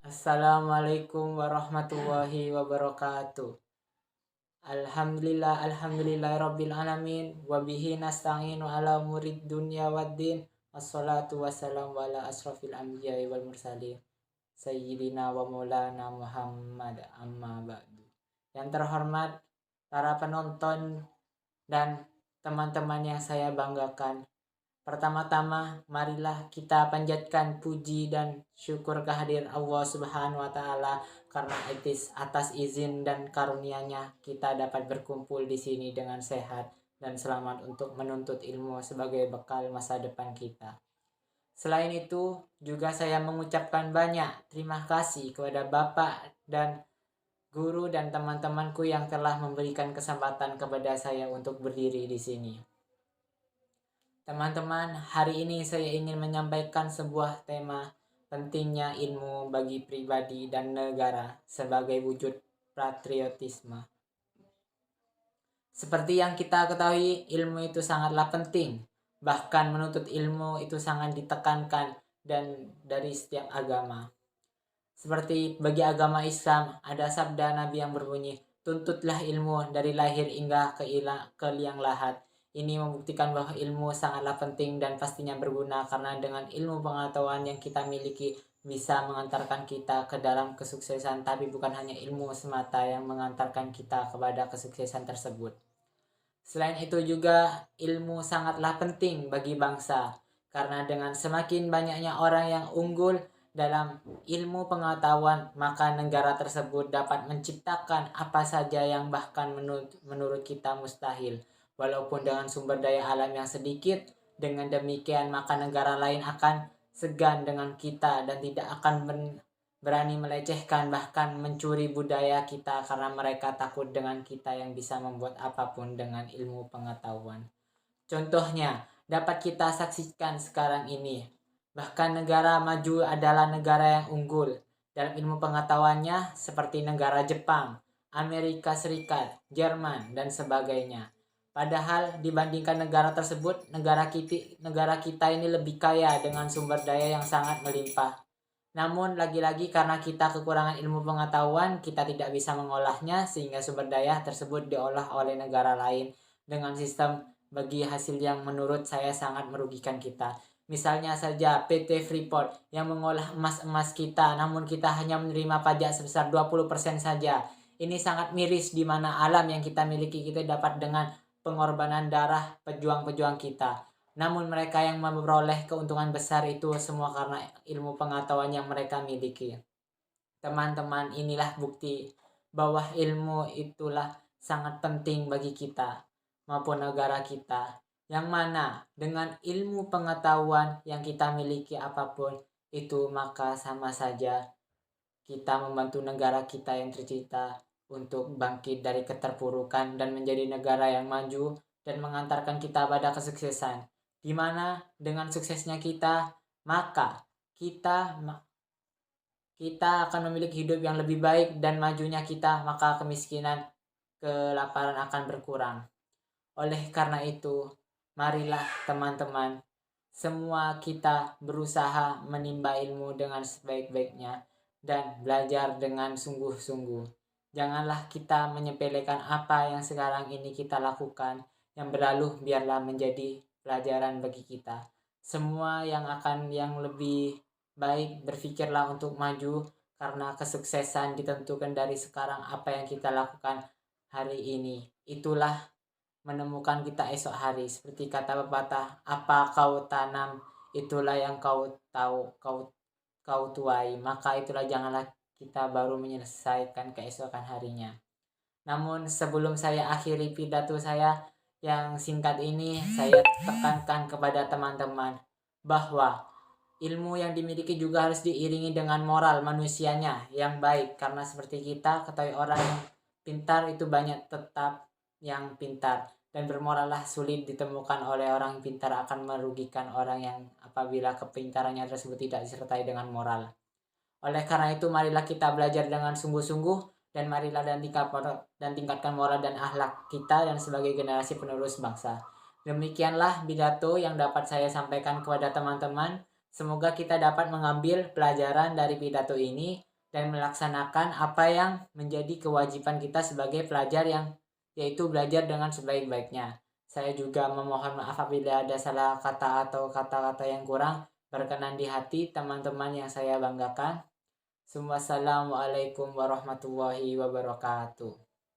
Assalamualaikum warahmatullahi wabarakatuh. Alhamdulillahirabbil alamin wa bihi nasta'inu ala umurid dunya waddin. Wassalatu wassalamu ala asrofil anbiya'i wal mursalin sayyidina wa maulana Muhammad, amma ba'du. Yang terhormat para penonton dan teman-teman yang saya banggakan, pertama-tama marilah kita panjatkan puji dan syukur kehadiran Allah Subhanahu wa taala karena atas izin dan karunia-Nya kita dapat berkumpul di sini dengan sehat dan selamat untuk menuntut ilmu sebagai bekal masa depan kita. Selain itu, juga saya mengucapkan banyak terima kasih kepada Bapak dan guru dan teman-temanku yang telah memberikan kesempatan kepada saya untuk berdiri di sini. Teman-teman, hari ini saya ingin menyampaikan sebuah tema pentingnya ilmu bagi pribadi dan negara sebagai wujud patriotisme. Seperti yang kita ketahui, ilmu itu sangatlah penting. Bahkan menuntut ilmu itu sangat ditekankan dan dari setiap agama. Seperti bagi agama Islam, ada sabda Nabi yang berbunyi, "Tuntutlah ilmu dari lahir hingga ke liang lahat." Ini membuktikan bahwa ilmu sangatlah penting dan pastinya berguna karena dengan ilmu pengetahuan yang kita miliki bisa mengantarkan kita ke dalam kesuksesan, tapi bukan hanya ilmu semata yang mengantarkan kita kepada kesuksesan tersebut. Selain itu juga ilmu sangatlah penting bagi bangsa karena dengan semakin banyaknya orang yang unggul dalam ilmu pengetahuan, maka negara tersebut dapat menciptakan apa saja yang bahkan menurut kita mustahil. Walaupun dengan sumber daya alam yang sedikit, dengan demikian maka negara lain akan segan dengan kita dan tidak akan berani melecehkan bahkan mencuri budaya kita karena mereka takut dengan kita yang bisa membuat apapun dengan ilmu pengetahuan. Contohnya dapat kita saksikan sekarang ini. Bahkan negara maju adalah negara yang unggul dalam ilmu pengetahuannya seperti negara Jepang, Amerika Serikat, Jerman, dan sebagainya. Padahal dibandingkan negara tersebut, negara kita ini lebih kaya dengan sumber daya yang sangat melimpah. Namun lagi-lagi karena kita kekurangan ilmu pengetahuan, kita tidak bisa mengolahnya sehingga sumber daya tersebut diolah oleh negara lain dengan sistem bagi hasil yang menurut saya sangat merugikan kita. Misalnya saja PT Freeport yang mengolah emas-emas kita, namun kita hanya menerima pajak sebesar 20% saja. Ini sangat miris di mana alam yang kita miliki kita dapat dengan pengorbanan darah pejuang-pejuang kita. Namun mereka yang memperoleh keuntungan besar itu semua karena ilmu pengetahuan yang mereka miliki. Teman-teman, inilah bukti bahwa ilmu itulah sangat penting bagi kita maupun negara kita. Yang mana dengan ilmu pengetahuan yang kita miliki apapun itu, maka sama saja kita membantu negara kita yang tercipta untuk bangkit dari keterpurukan dan menjadi negara yang maju dan mengantarkan kita pada kesuksesan. Di mana dengan suksesnya kita, maka kita akan memiliki hidup yang lebih baik dan majunya kita, maka kemiskinan, kelaparan akan berkurang. Oleh karena itu, marilah teman-teman, semua kita berusaha menimba ilmu dengan sebaik-baiknya dan belajar dengan sungguh-sungguh. Janganlah kita menyepelekan apa yang sekarang ini kita lakukan. Yang berlalu biarlah menjadi pelajaran bagi kita. Semua yang lebih baik, berpikirlah untuk maju karena kesuksesan ditentukan dari sekarang apa yang kita lakukan hari ini. Itulah menemukan kita esok hari. Seperti kata pepatah, apa kau tanam itulah yang kau tahu kau tuai, maka itulah janganlah kita baru menyelesaikan keesokan harinya. Namun sebelum saya akhiri pidato saya yang singkat ini, saya tekankan kepada teman-teman bahwa ilmu yang dimiliki juga harus diiringi dengan moral manusianya yang baik. Karena seperti kita ketahui orang yang pintar itu banyak tetap yang pintar. Dan bermorallah sulit ditemukan oleh orang pintar, akan merugikan orang yang apabila kepintarannya tersebut tidak disertai dengan moral. Oleh karena itu, marilah kita belajar dengan sungguh-sungguh dan marilah dan tingkatkan moral dan akhlak kita dan sebagai generasi penerus bangsa. Demikianlah pidato yang dapat saya sampaikan kepada teman-teman. Semoga kita dapat mengambil pelajaran dari pidato ini dan melaksanakan apa yang menjadi kewajiban kita sebagai pelajar, yaitu belajar dengan sebaik-baiknya. Saya juga memohon maaf apabila ada salah kata atau kata-kata yang kurang berkenan di hati teman-teman yang saya banggakan. Wassalamualaikum warahmatullahi wabarakatuh.